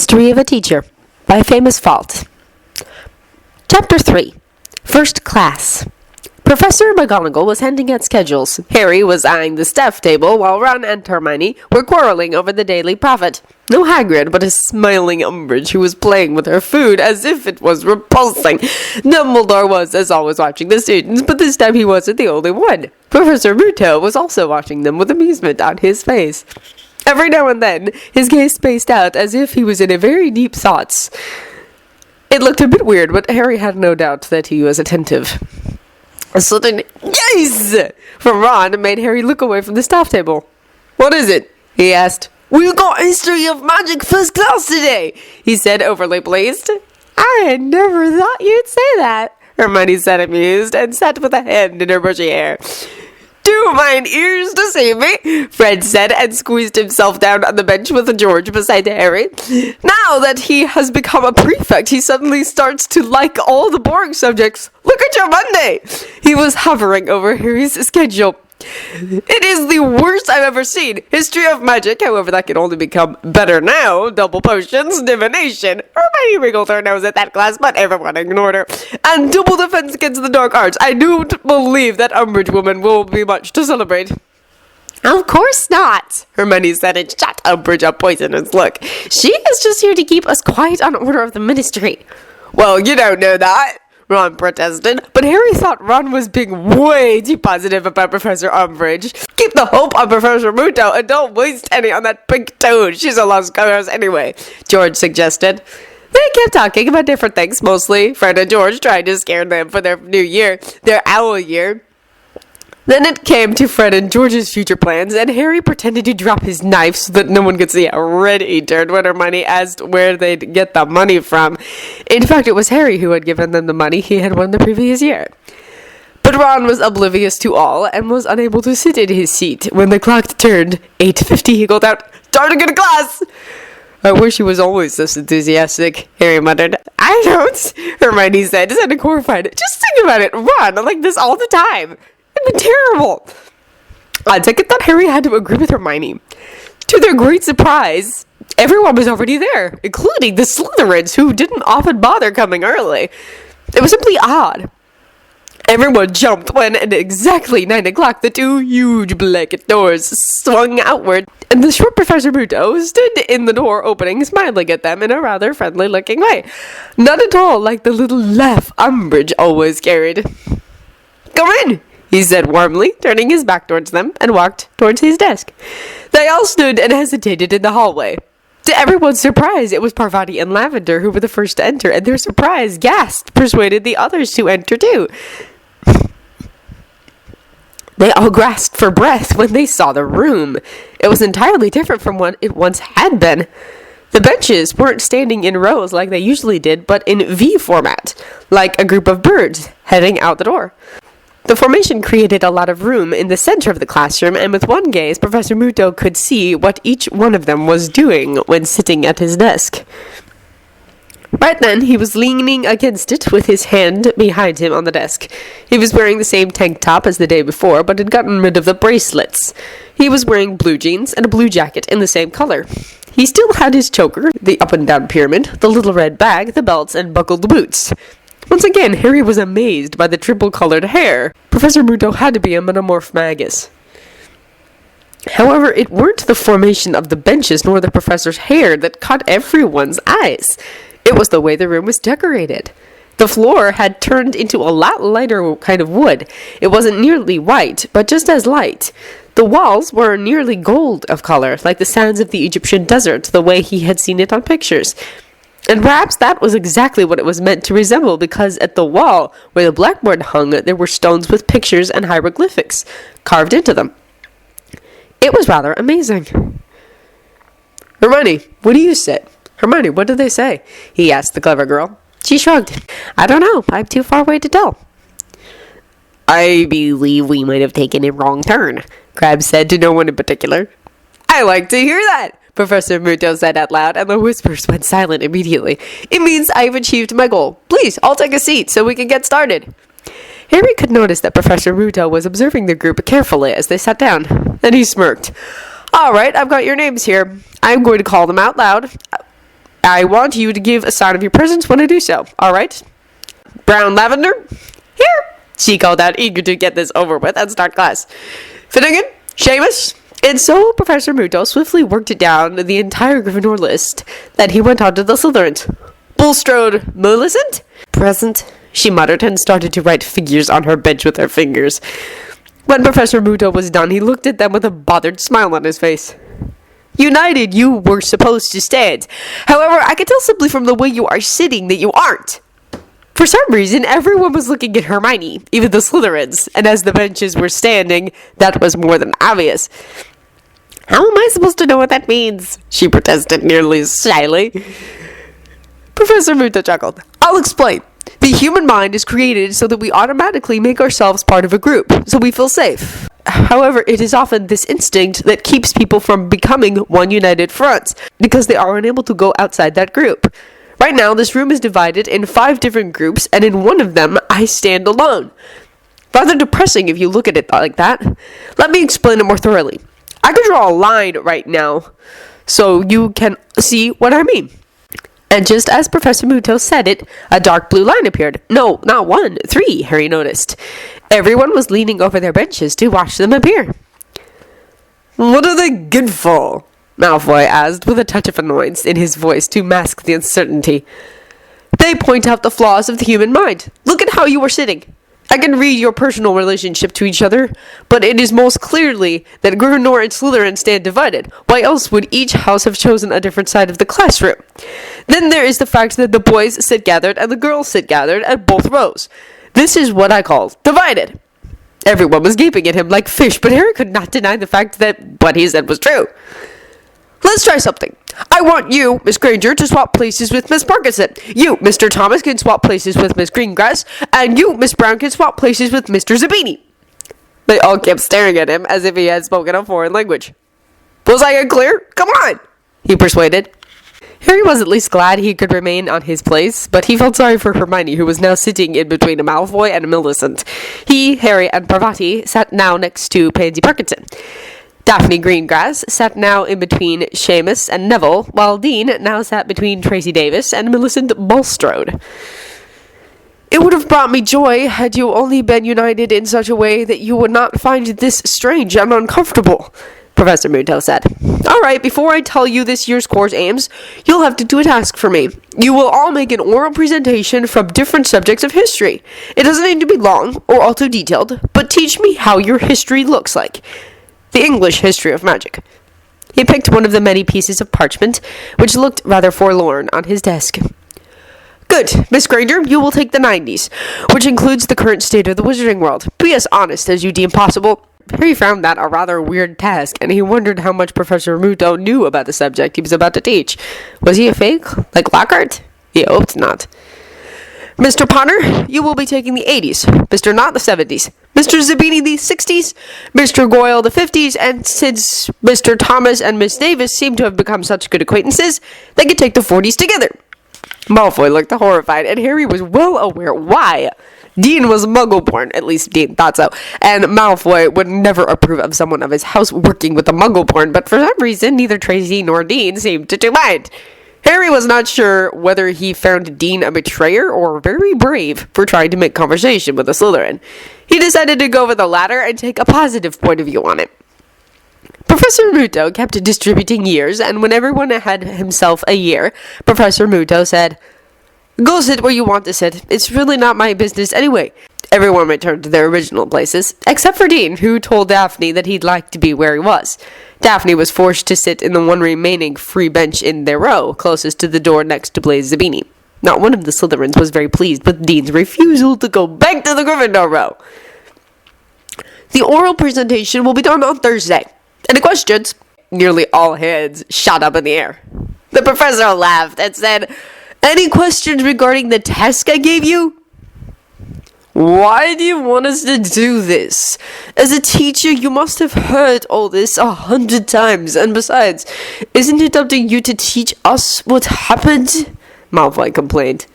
History of a Teacher by Famous Fault. Chapter 3. First Class. Professor McGonagall was handing out schedules. Harry was eyeing the staff table while Ron and Hermione were quarreling over the Daily Prophet. No Hagrid, but a smiling Umbridge who was playing with her food as if it was repulsing. Dumbledore was, as always, watching the students, but this time he wasn't the only one. Professor Muto was also watching them with amusement on his face. Every now and then, his gaze spaced out as if he was in a very deep thoughts. It looked a bit weird, but Harry had no doubt that he was attentive. A sudden "yes" from Ron made Harry look away from the staff table. "What is it?" he asked. "We've got History of Magic first class today," he said, overly pleased. "I had never thought you'd say that," Hermione said, amused, and sat with a hand in her bushy hair. "Do mine ears deceive me?" Fred said, and squeezed himself down on the bench with George beside Harry. Now that he has become a prefect, he suddenly starts to like all the boring subjects. Look at your Monday! He was hovering over Harry's schedule. "It is the worst I've ever seen. History of Magic, however, that can only become better now. Double potions, divination." Hermione wriggled her nose at that class, but everyone ignored her. "And double defense against the dark arts. I don't believe that Umbridge woman will be much to celebrate." "Of course not," Hermione said, and shot Umbridge a poisonous look. "She is just here to keep us quiet on order of the ministry." "Well, you don't know that," Ron protested, but Harry thought Ron was being way too positive about Professor Umbridge. "Keep the hope on Professor Muto and don't waste any on that pink toad. She's a lost cause anyway," George suggested. They kept talking about different things, mostly Fred and George trying to scare them for their new year, their owl year. Then it came to Fred and George's future plans, and Harry pretended to drop his knife so that no one could see how red he turned when Hermione asked where they'd get the money from. In fact, it was Harry who had given them the money he had won the previous year. But Ron was oblivious to all and was unable to sit in his seat. When the clock turned 8:50, he called out, "Time to go to class!" "I wish he was always this enthusiastic," Harry muttered. "I don't," Hermione said, sounding horrified. "Just think about it, Ron, like this all the time. It'd be terrible." I take it that Harry had to agree with Hermione. To their great surprise, everyone was already there, including the Slytherins, who didn't often bother coming early. It was simply odd. Everyone jumped when, at exactly 9 o'clock, the two huge black doors swung outward, and the short Professor Muto stood in the door opening, smiling at them in a rather friendly-looking way. Not at all like the little laugh Umbridge always carried. "Come in," he said warmly, turning his back towards them, and walked towards his desk. They all stood and hesitated in the hallway. To everyone's surprise, it was Parvati and Lavender who were the first to enter, and their surprise gasp persuaded the others to enter too. They all grasped for breath when they saw the room. It was entirely different from what it once had been. The benches weren't standing in rows like they usually did, but in V format, like a group of birds heading out the door. The formation created a lot of room in the center of the classroom, and with one gaze, Professor Muto could see what each one of them was doing when sitting at his desk. Right then, he was leaning against it with his hand behind him on the desk. He was wearing the same tank top as the day before, but had gotten rid of the bracelets. He was wearing blue jeans and a blue jacket in the same color. He still had his choker, the up-and-down pyramid, the little red bag, the belts, and buckled boots. Once again, Harry was amazed by the triple-colored hair. Professor Muto had to be a metamorph magus. However, it weren't the formation of the benches nor the professor's hair that caught everyone's eyes. It was the way the room was decorated. The floor had turned into a lot lighter kind of wood. It wasn't nearly white, but just as light. The walls were nearly gold of color, like the sands of the Egyptian desert, the way he had seen it on pictures. And perhaps that was exactly what it was meant to resemble, because at the wall where the blackboard hung, there were stones with pictures and hieroglyphics carved into them. It was rather amazing. "Hermione, what do you say?" "Hermione, what did they say?" he asked the clever girl. She shrugged. "I don't know. I'm too far away to tell." "I believe we might have taken a wrong turn," Crabbe said to no one in particular. "I like to hear that," Professor Muto said out loud, and the whispers went silent immediately. "It means I've achieved my goal. Please, I'll take a seat so we can get started." Harry could notice that Professor Muto was observing the group carefully as they sat down. Then he smirked. "All right, I've got your names here. I'm going to call them out loud. I want you to give a sign of your presence when I do so, alright? Brown lavender? Here! She called out, eager to get this over with and start class. Finnegan? Seamus? And so Professor Muto swiftly worked down the entire Gryffindor list. Then he went on to the Slytherins. Bulstrode Millicent? Present, she muttered and started to write figures on her bench with her fingers. When Professor Muto was done, he looked at them with a bothered smile on his face. United, you were supposed to stand. However, I can tell simply from the way you are sitting that you aren't. For some reason, everyone was looking at Hermione, even the Slytherins, and as the benches were standing, that was more than obvious. How am I supposed to know what that means? She protested nearly shyly. Professor Muto chuckled. I'll explain. The human mind is created so that we automatically make ourselves part of a group, so we feel safe. However, it is often this instinct that keeps people from becoming one united front, because they are unable to go outside that group. Right now, this room is divided in 5 different groups, and in one of them, I stand alone. Rather depressing if you look at it like that. Let me explain it more thoroughly. I could draw a line right now, so you can see what I mean. And just as Professor Muto said it, a dark blue line appeared. No, not 1, 3, Harry noticed. Everyone was leaning over their benches to watch them appear. What are they good for? Malfoy asked, with a touch of annoyance in his voice to mask the uncertainty. They point out the flaws of the human mind. Look at how you are sitting. I can read your personal relationship to each other, but it is most clearly that Gryffindor and Slytherin stand divided. Why else would each house have chosen a different side of the classroom? Then there is the fact that the boys sit gathered and the girls sit gathered at both rows. This is what I call divided. Everyone was gaping at him like fish, but Harry could not deny the fact that what he said was true. Let's try something. I want you, Miss Granger, to swap places with Miss Parkinson. You, Mr. Thomas, can swap places with Miss Greengrass. And you, Miss Brown, can swap places with Mr. Zabini. They all kept staring at him as if he had spoken a foreign language. Was I unclear? Come on, he persuaded. Harry was at least glad he could remain on his place, but he felt sorry for Hermione, who was now sitting in between a Malfoy and a Millicent. He, Harry, and Parvati sat now next to Pansy Parkinson. Daphne Greengrass sat now in between Seamus and Neville, while Dean now sat between Tracy Davis and Millicent Bulstrode. It would have brought me joy had you only been united in such a way that you would not find this strange and uncomfortable, Professor Muto said. All right, before I tell you this year's course aims, you'll have to do a task for me. You will all make an oral presentation from different subjects of history. It doesn't need to be long or all too detailed, but teach me how your history looks like. The English history of magic. He picked one of the many pieces of parchment, which looked rather forlorn, on his desk. Good. Miss Granger, you will take the 90s, which includes the current state of the wizarding world. Be as honest as you deem possible. Harry found that a rather weird task, and he wondered how much Professor Muto knew about the subject he was about to teach. Was he a fake, like Lockhart? He hoped not. Mr. Potter, you will be taking the 80s. Mr. Knott, the 70s. Mr. Zabini, the 60s. Mr. Goyle, the 50s. And since Mr. Thomas and Miss Davis seem to have become such good acquaintances, they could take the 40s together. Malfoy looked horrified, and Harry was well aware why. Dean was Muggle-born, at least Dean thought so, and Malfoy would never approve of someone of his house working with a Muggle-born, but for some reason, neither Tracy nor Dean seemed to mind. Harry was not sure whether he found Dean a betrayer or very brave for trying to make conversation with a Slytherin. He decided to go with the latter and take a positive point of view on it. Professor Muto kept distributing years, and when everyone had himself a year, Professor Muto said, Go sit where you want to sit. It's really not my business anyway. Everyone returned to their original places, except for Dean, who told Daphne that he'd like to be where he was. Daphne was forced to sit in the one remaining free bench in their row, closest to the door next to Blaise Zabini. Not one of the Slytherins was very pleased with Dean's refusal to go back to the Gryffindor row. The oral presentation will be done on Thursday. Any questions? Nearly all hands shot up in the air. The professor laughed and said, Any questions regarding the task I gave you? Why do you want us to do this? As a teacher, you must have heard all this 100 times, and besides, isn't it up to you to teach us what happened? Malfoy complained.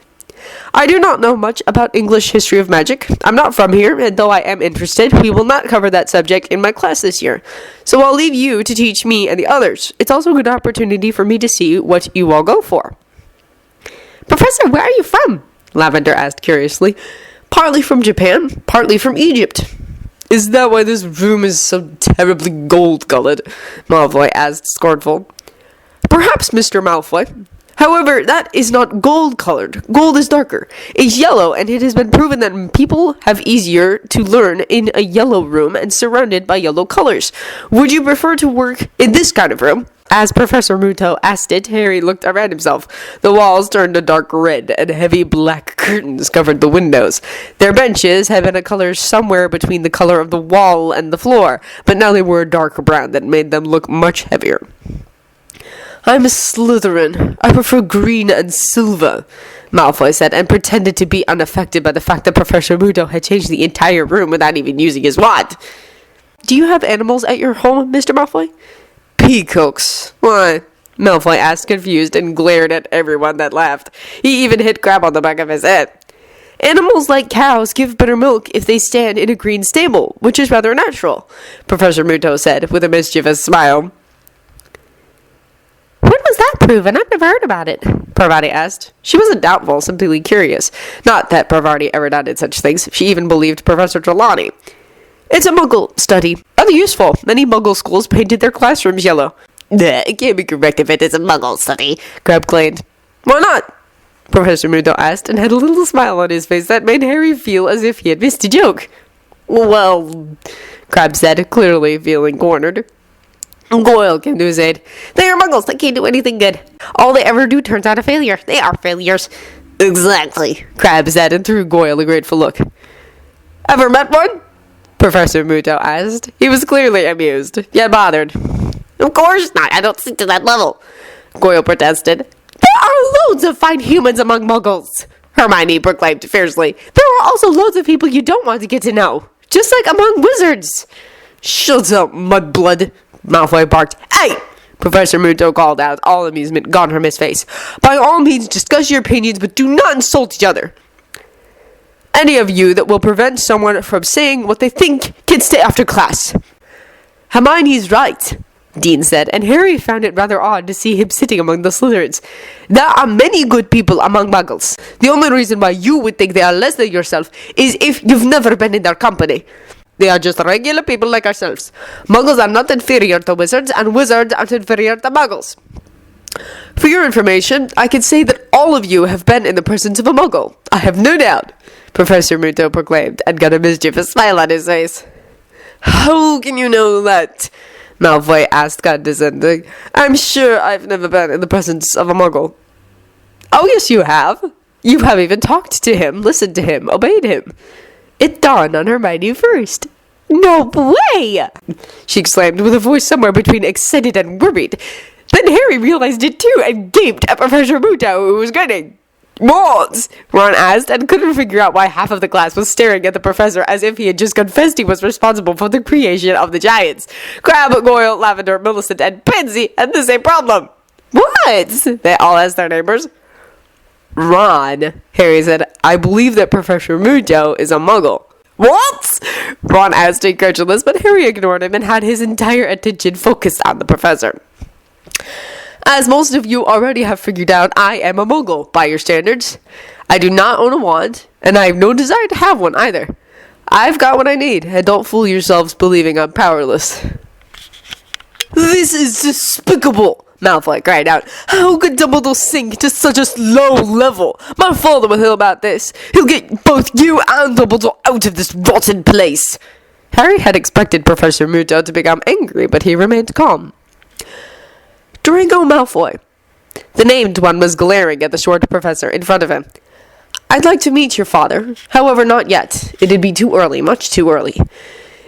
I do not know much about English history of magic. I'm not from here, and though I am interested, we will not cover that subject in my class this year. So I'll leave you to teach me and the others. It's also a good opportunity for me to see what you all go for. Professor, where are you from? Lavender asked curiously. Partly from Japan, partly from Egypt. Is that why this room is so terribly gold-colored? Malfoy asked, scornful. Perhaps, Mr. Malfoy. However, that is not gold-colored. Gold is darker. It's yellow, and it has been proven that people have easier to learn in a yellow room and surrounded by yellow colors. Would you prefer to work in this kind of room? As Professor Muto asked it, Harry looked around himself. The walls turned a dark red, and heavy black curtains covered the windows. Their benches had been a color somewhere between the color of the wall and the floor, but now they were a dark brown that made them look much heavier. I'm a Slytherin. I prefer green and silver, Malfoy said, and pretended to be unaffected by the fact that Professor Muto had changed the entire room without even using his wand. Do you have animals at your home, Mr. Malfoy? Peacocks. Why? Malfoy asked, confused, and glared at everyone that laughed. He even hit Crabbe on the back of his head. Animals like cows give better milk if they stand in a green stable, which is rather natural, Professor Muto said, with a mischievous smile. When was that proven? I've never heard about it, Parvati asked. She wasn't doubtful, simply curious. Not that Parvati ever doubted such things. She even believed Professor Trelawney. It's a Muggle study. Rather useful. Many Muggle schools painted their classrooms yellow. It can't be correct if it is a Muggle study, Crabbe claimed. Why not? Professor Muto asked, and had a little smile on his face that made Harry feel as if he had missed a joke. Well, Crabbe said, clearly feeling cornered. Goyle came to his aid. They are Muggles. They can't do anything good. All they ever do turns out a failure. They are failures. Exactly, Crabbe said, and threw Goyle a grateful look. Ever met one? Professor Muto asked. He was clearly amused, yet bothered. Of course not. I don't sink to that level, Goyle protested. There are loads of fine humans among Muggles, Hermione proclaimed fiercely. There are also loads of people you don't want to get to know, just like among wizards. Shut up, mudblood, Malfoy barked. Hey! Professor Muto called out, all amusement gone from his face. By all means, discuss your opinions, but do not insult each other. Any of you that will prevent someone from saying what they think can stay after class. Hermione's right, Dean said, and Harry found it rather odd to see him sitting among the Slytherins. There are many good people among Muggles. The only reason why you would think they are less than yourself is if you've never been in their company. They are just regular people like ourselves. Muggles are not inferior to wizards, and wizards aren't inferior to Muggles. For your information, I can say that all of you have been in the presence of a Muggle. I have no doubt, Professor Muto proclaimed, and got a mischievous smile on his face. How can you know that? Malfoy asked, condescending. I'm sure I've never been in the presence of a Muggle. Oh, yes, you have. You have even talked to him, listened to him, obeyed him. It dawned on Hermione first. No way! She exclaimed with a voice somewhere between excited and worried. Then Harry realized it too and gaped at Professor Muto, who was grinning. What? Ron asked, and couldn't figure out why half of the class was staring at the professor as if he had just confessed he was responsible for the creation of the giants. Crabbe, Goyle, Lavender, Millicent, and Pansy had the same problem. What? They all asked their neighbors. Ron, Harry said, I believe that Professor Muto is a Muggle. What? Ron asked, incredulous, but Harry ignored him and had his entire attention focused on the professor. As most of you already have figured out, I am a Muggle, by your standards. I do not own a wand, and I have no desire to have one either. I've got what I need, and don't fool yourselves believing I'm powerless. This is despicable, Malfoy cried out. How could Dumbledore sink to such a low level? My father will hear about this. He'll get both you and Dumbledore out of this rotten place. Harry had expected Professor Muto to become angry, but he remained calm. Draco Malfoy. The named one was glaring at the short professor in front of him. I'd like to meet your father. However, not yet. It'd be too early, much too early.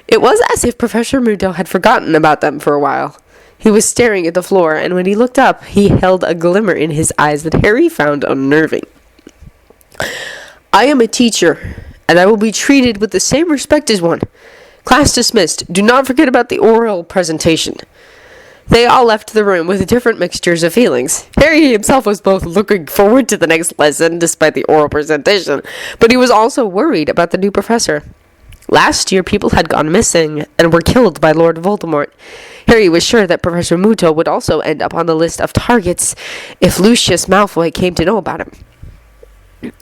It was as if Professor Muto had forgotten about them for a while. He was staring at the floor, and when he looked up, he held a glimmer in his eyes that Harry found unnerving. I am a teacher, and I will be treated with the same respect as one. Class dismissed. Do not forget about the oral presentation. They all left the room with different mixtures of feelings. Harry himself was both looking forward to the next lesson, despite the oral presentation, but he was also worried about the new professor. Last year, people had gone missing and were killed by Lord Voldemort. Harry was sure that Professor Muto would also end up on the list of targets if Lucius Malfoy came to know about him.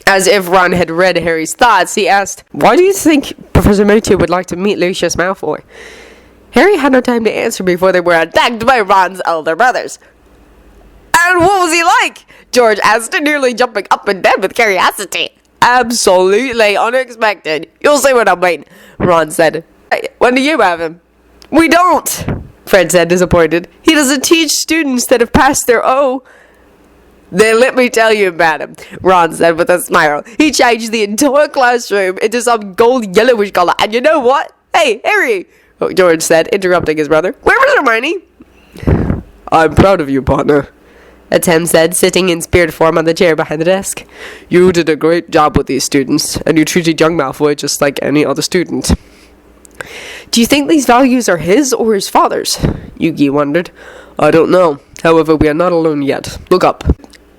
As if Ron had read Harry's thoughts, he asked, "Why do you think Professor Mayhew would like to meet Lucius Malfoy?" Harry had no time to answer before they were attacked by Ron's elder brothers. "And what was he like?" George asked, nearly jumping up and down with curiosity. "Absolutely unexpected. You'll see what I mean," Ron said. "Hey, when do you have him?" "We don't," Fred said, disappointed. "He doesn't teach students that have passed their O." "Then let me tell you about him," Ron said with a smile. "He changed the entire classroom into some gold yellowish color, and you know what? Hey, Harry," George said, interrupting his brother. "Where was Hermione?" "I'm proud of you, partner," Atem said, sitting in spirit form on the chair behind the desk. "You did a great job with these students, and you treated young Malfoy just like any other student." "Do you think these values are his or his father's?" Yugi wondered. "I don't know. However, we are not alone yet. Look up."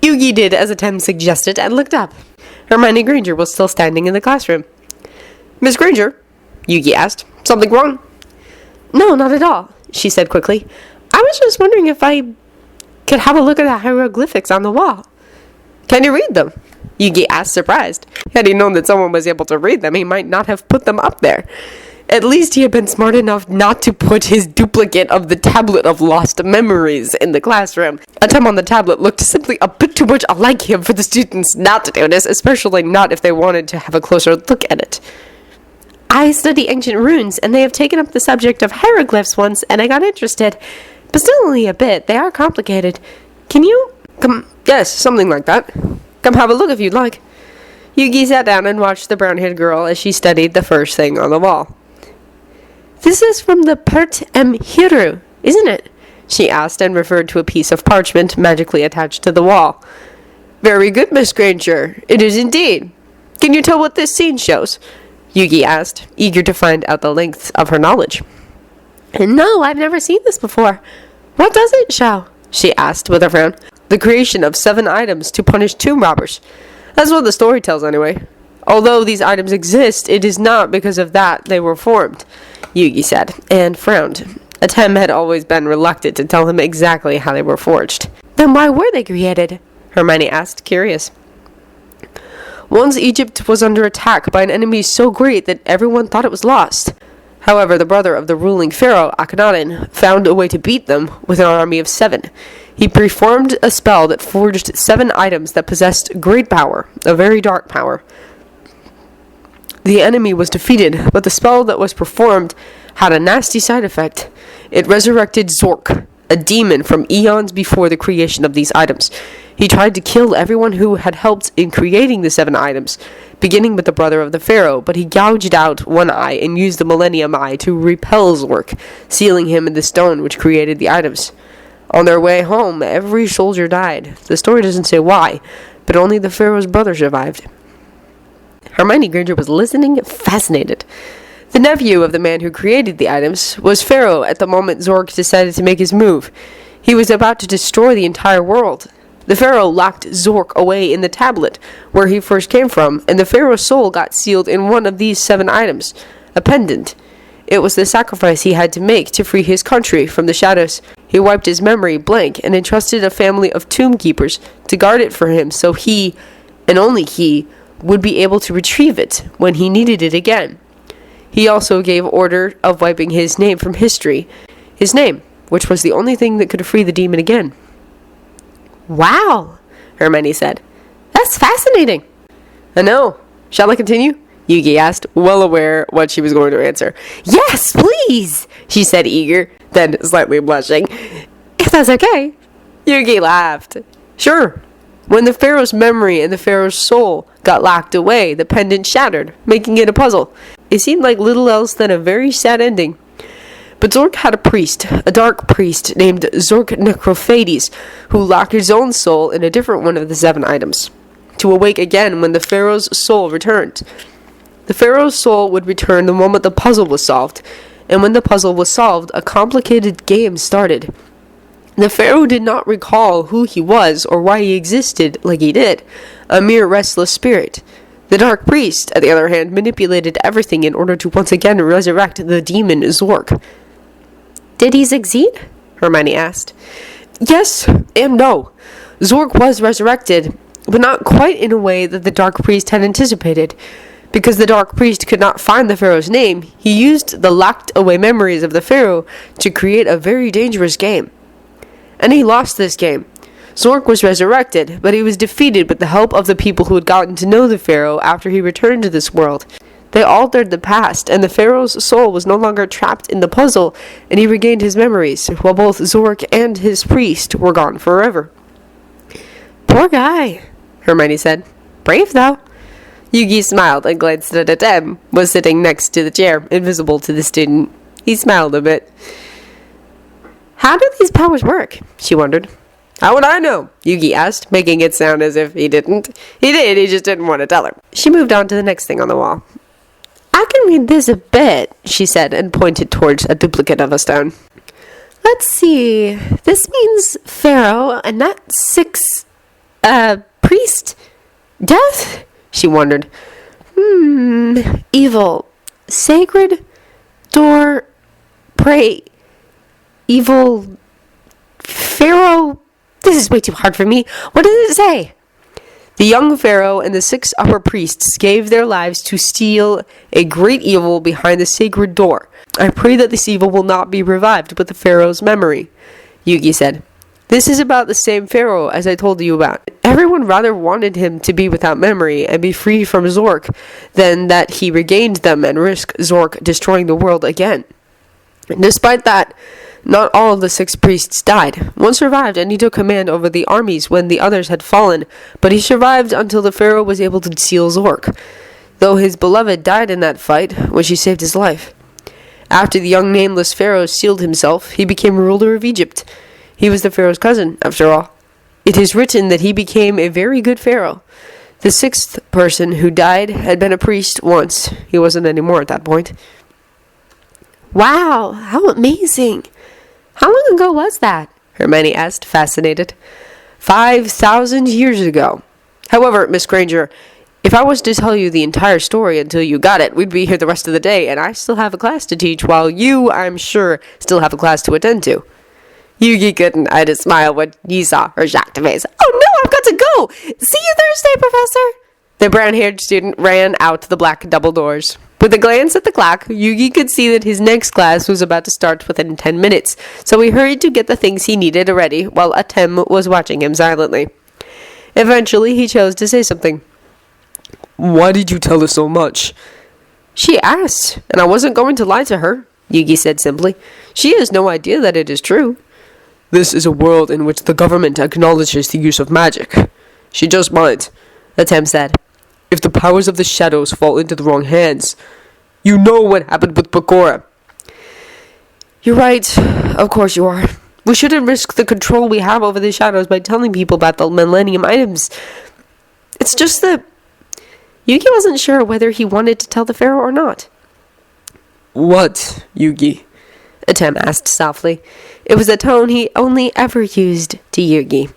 Yugi did as Atem suggested and looked up. Hermione Granger was still standing in the classroom. "Miss Granger?" Yugi asked. "Something wrong?" "No, not at all," she said quickly. "I was just wondering if I could have a look at the hieroglyphics on the wall." "Can you read them?" Yugi asked, surprised. Had he known that someone was able to read them, he might not have put them up there. At least he had been smart enough not to put his duplicate of the tablet of lost memories in the classroom. Atem on the tablet looked simply a bit too much like him for the students not to do this, especially not if they wanted to have a closer look at it. "I study ancient runes, and they have taken up the subject of hieroglyphs once, and I got interested. But still only a bit. They are complicated. Can you come?" "Yes, something like that. Come have a look if you'd like." Yugi sat down and watched the brown-haired girl as she studied the first thing on the wall. "This is from the Pert Hiru, isn't it?" she asked, and referred to a piece of parchment magically attached to the wall. "Very good, Miss Granger. It is indeed. Can you tell what this scene shows?" Yugi asked, eager to find out the length of her knowledge. "No, I've never seen this before. What does it show?" she asked with a frown. "The creation of 7 items to punish tomb robbers. That's what the story tells anyway. Although these items exist, it is not because of that they were formed," Yugi said, and frowned. Atem had always been reluctant to tell him exactly how they were forged. "Then why were they created?" Hermione asked, curious. "Once Egypt was under attack by an enemy so great that everyone thought it was lost. However, the brother of the ruling Pharaoh, Akhenaten, found a way to beat them with an army of 7. He performed a spell that forged 7 items that possessed great power, a very dark power. The enemy was defeated, but the spell that was performed had a nasty side effect. It resurrected Zork, a demon from eons before the creation of these items. He tried to kill everyone who had helped in creating the 7 items, beginning with the brother of the Pharaoh, but he gouged out one eye and used the Millennium Eye to repel Zork, sealing him in the stone which created the items. On their way home, every soldier died. The story doesn't say why, but only the Pharaoh's brother survived." Hermione Granger was listening, fascinated. The nephew of the man who created the items was Pharaoh at the moment Zork decided to make his move. He was about to destroy the entire world. The Pharaoh locked Zork away in the tablet, where he first came from, and the Pharaoh's soul got sealed in one of these 7 items, a pendant. It was the sacrifice he had to make to free his country from the shadows. He wiped his memory blank and entrusted a family of tomb keepers to guard it for him so he, and only he, would be able to retrieve it when he needed it again. He also gave order of wiping his name from history. His name, which was the only thing that could free the demon again. "Wow," Hermione said. "That's fascinating." "I know. Shall I continue?" Yugi asked, well aware what she was going to answer. "Yes, please," she said, eager, then slightly blushing. "If that's okay." Yugi laughed. "Sure. When the Pharaoh's memory and the Pharaoh's soul got locked away, the pendant shattered, making it a puzzle. It seemed like little else than a very sad ending. But Zork had a priest, a dark priest named Zork Necrophades, who locked his own soul in a different one of the 7 items, to awake again when the Pharaoh's soul returned. The Pharaoh's soul would return the moment the puzzle was solved, and when the puzzle was solved, a complicated game started. The Pharaoh did not recall who he was or why he existed like he did, a mere restless spirit. The Dark Priest, on the other hand, manipulated everything in order to once again resurrect the demon Zork." "Did he succeed?" Hermione asked. "Yes and no. Zork was resurrected, but not quite in a way that the Dark Priest had anticipated. Because the Dark Priest could not find the Pharaoh's name, he used the locked-away memories of the Pharaoh to create a very dangerous game. And he lost this game. Zork was resurrected, but he was defeated with the help of the people who had gotten to know the Pharaoh after he returned to this world. They altered the past, and the Pharaoh's soul was no longer trapped in the puzzle, and he regained his memories, while both Zork and his priest were gone forever. "Poor guy," Hermione said. "Brave, though." Yugi smiled and glanced at Atem, was sitting next to the chair, invisible to the student. He smiled a bit. "How do these powers work?" she wondered. "How would I know?" Yugi asked, making it sound as if he didn't. He did, he just didn't want to tell her. She moved on to the next thing on the wall. "I can read this a bit," she said, and pointed towards a duplicate of a stone. "Let's see. This means Pharaoh, and that 6, priest? Death?" She wondered. Evil. Sacred. Door. Pray. Evil. Pharaoh. This is way too hard for me. What does it say? The young Pharaoh and the 6 upper priests gave their lives to steal a great evil behind the sacred door. I pray that this evil will not be revived with the Pharaoh's memory, Yugi said. This is about the same Pharaoh as I told you about. Everyone rather wanted him to be without memory and be free from Zork than that he regained them and risk Zork destroying the world again. Despite that, not all of the 6 priests died. One survived and he took command over the armies when the others had fallen, but he survived until the Pharaoh was able to seal Zork, though his beloved died in that fight when she saved his life. After the young nameless Pharaoh sealed himself, he became ruler of Egypt. He was the Pharaoh's cousin, after all. It is written that he became a very good Pharaoh. The 6th person who died had been a priest once. He wasn't anymore at that point. Wow, how amazing. How long ago was that? Hermione asked, fascinated. 5,000 years ago. However, Miss Granger, if I was to tell you the entire story until you got it, we'd be here the rest of the day, and I still have a class to teach, while you, I'm sure, still have a class to attend to. Yugi couldn't hide a smile when he saw her shocked face. Oh no, I've got to go! See you Thursday, Professor! The brown-haired student ran out the black double doors. With a glance at the clock, Yugi could see that his next class was about to start within 10 minutes, so he hurried to get the things he needed ready while Atem was watching him silently. Eventually, he chose to say something. Why did you tell her so much? She asked, and I wasn't going to lie to her, Yugi said simply. She has no idea that it is true. This is a world in which the government acknowledges the use of magic. She just might, Atem said. If the powers of the shadows fall into the wrong hands, you know what happened with Bakura. You're right. Of course you are. We shouldn't risk the control we have over the shadows by telling people about the Millennium items. It's just that Yugi wasn't sure whether he wanted to tell the Pharaoh or not. What, Yugi? Atem asked softly. It was a tone he only ever used to Yugi.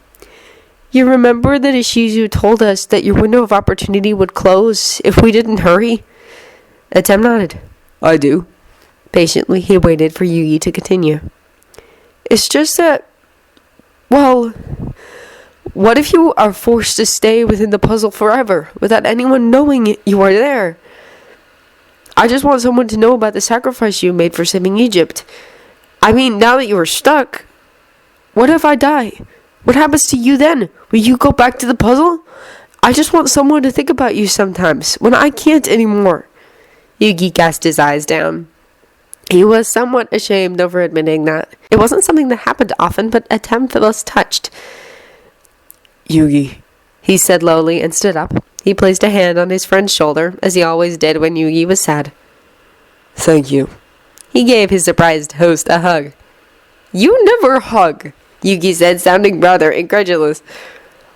You remember that Ishizu told us that your window of opportunity would close if we didn't hurry? Atem nodded. I do. Patiently, he waited for Yugi to continue. It's just that, well, what if you are forced to stay within the puzzle forever without anyone knowing you are there? I just want someone to know about the sacrifice you made for saving Egypt. I mean, now that you are stuck, what if I die? What happens to you then? Will you go back to the puzzle? I just want someone to think about you sometimes, when I can't anymore. Yugi cast his eyes down. He was somewhat ashamed over admitting that. It wasn't something that happened often, but Atem was touched. Yugi, he said lowly and stood up. He placed a hand on his friend's shoulder, as he always did when Yugi was sad. Thank you. He gave his surprised host a hug. You never hug, Yugi said, sounding rather incredulous.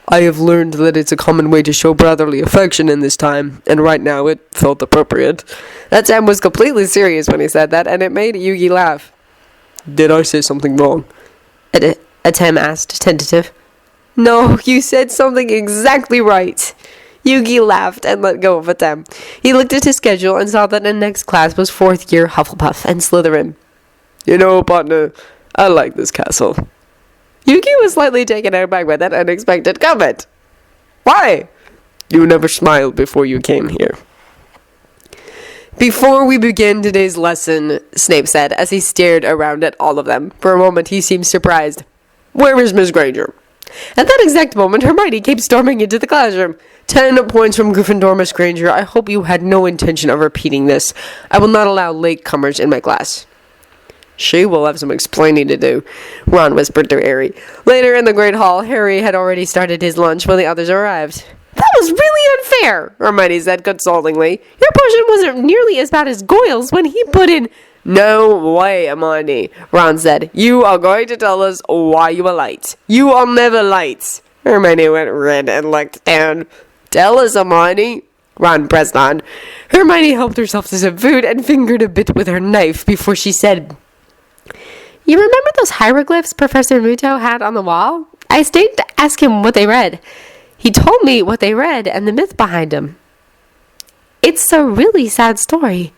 I have learned that it's a common way to show brotherly affection in this time, and right now it felt appropriate. Atem was completely serious when he said that, and it made Yugi laugh. Did I say something wrong? Atem asked, tentative. No, you said something exactly right. Yugi laughed and let go of Atem. He looked at his schedule and saw that the next class was 4th year Hufflepuff and Slytherin. You know, partner, I like this castle. Yugi was slightly taken aback by that unexpected comment. Why? You never smiled before you came here. Before we begin today's lesson, Snape said, as he stared around at all of them. For a moment, he seemed surprised. Where is Miss Granger? At that exact moment, Hermione came storming into the classroom. 10 points from Gryffindor, Miss Granger. I hope you had no intention of repeating this. I will not allow latecomers in my class. She will have some explaining to do, Ron whispered to Harry. Later in the Great Hall, Harry had already started his lunch when the others arrived. That was really unfair, Hermione said consolingly. Your potion wasn't nearly as bad as Goyle's when he put in... No way, Hermione, Ron said. You are going to tell us why you were late. You are never late. Hermione went red and looked down. Tell us, Hermione, Ron pressed on. Hermione helped herself to some food and fingered a bit with her knife before she said... You remember those hieroglyphs Professor Muto had on the wall? I stayed to ask him what they read. He told me what they read and the myth behind them. It's a really sad story.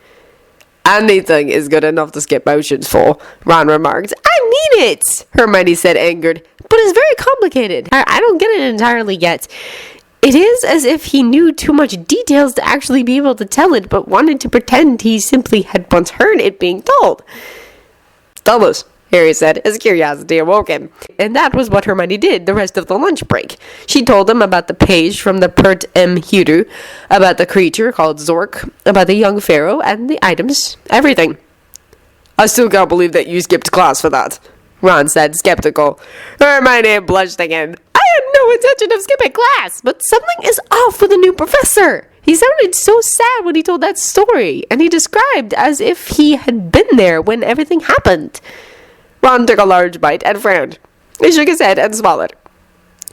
Anything is good enough to skip motions for, Ron remarked. I mean it, Hermione said, angered. But it's very complicated. I don't get it entirely yet. It is as if he knew too much details to actually be able to tell it, but wanted to pretend he simply had once heard it being told. Tell us, Harry said, as curiosity awoke him. And that was what Hermione did the rest of the lunch break. She told him about the page from the Pert M. Hudu, about the creature called Zork, about the young Pharaoh, and the items. Everything. I still can't believe that you skipped class for that, Ron said, skeptical. Hermione blushed again. I had no intention of skipping class, but something is off with the new professor. He sounded so sad when he told that story, and he described as if he had been there when everything happened. Ron took a large bite and frowned. He shook his head and swallowed.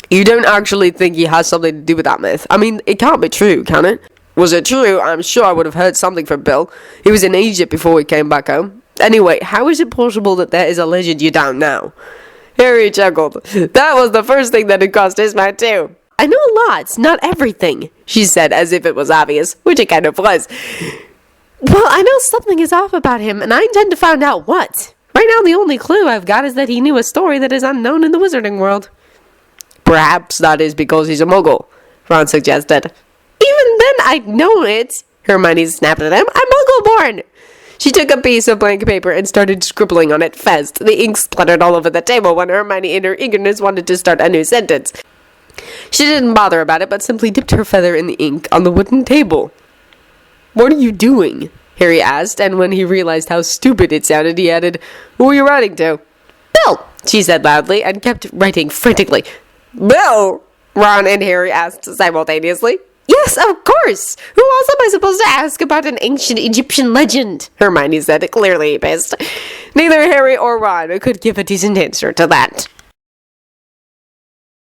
You don't actually think he has something to do with that myth? I mean, it can't be true, can it? Was it true? I'm sure I would have heard something from Bill. He was in Egypt before he came back home. Anyway, how is it possible that there is a legend you don't know? Harry chuckled. That was the first thing that had crossed his mind too. I know lots, not everything, she said as if it was obvious, which it kind of was. Well, I know something is off about him, and I intend to find out what. Right now, the only clue I've got is that he knew a story that is unknown in the wizarding world. Perhaps that is because he's a muggle, Ron suggested. Even then, I'd know it, Hermione snapped at him. I'm muggle-born. She took a piece of blank paper and started scribbling on it fast. The ink spluttered all over the table when Hermione, in her eagerness, wanted to start a new sentence. She didn't bother about it, but simply dipped her feather in the ink on the wooden table. What are you doing? Harry asked, and when he realized how stupid it sounded, he added, Who are you writing to? Bill, she said loudly, and kept writing frantically. Bill? Ron and Harry asked simultaneously. Yes, of course. Who else am I supposed to ask about an ancient Egyptian legend? Hermione said, clearly pissed. Neither Harry or Ron could give a decent answer to that.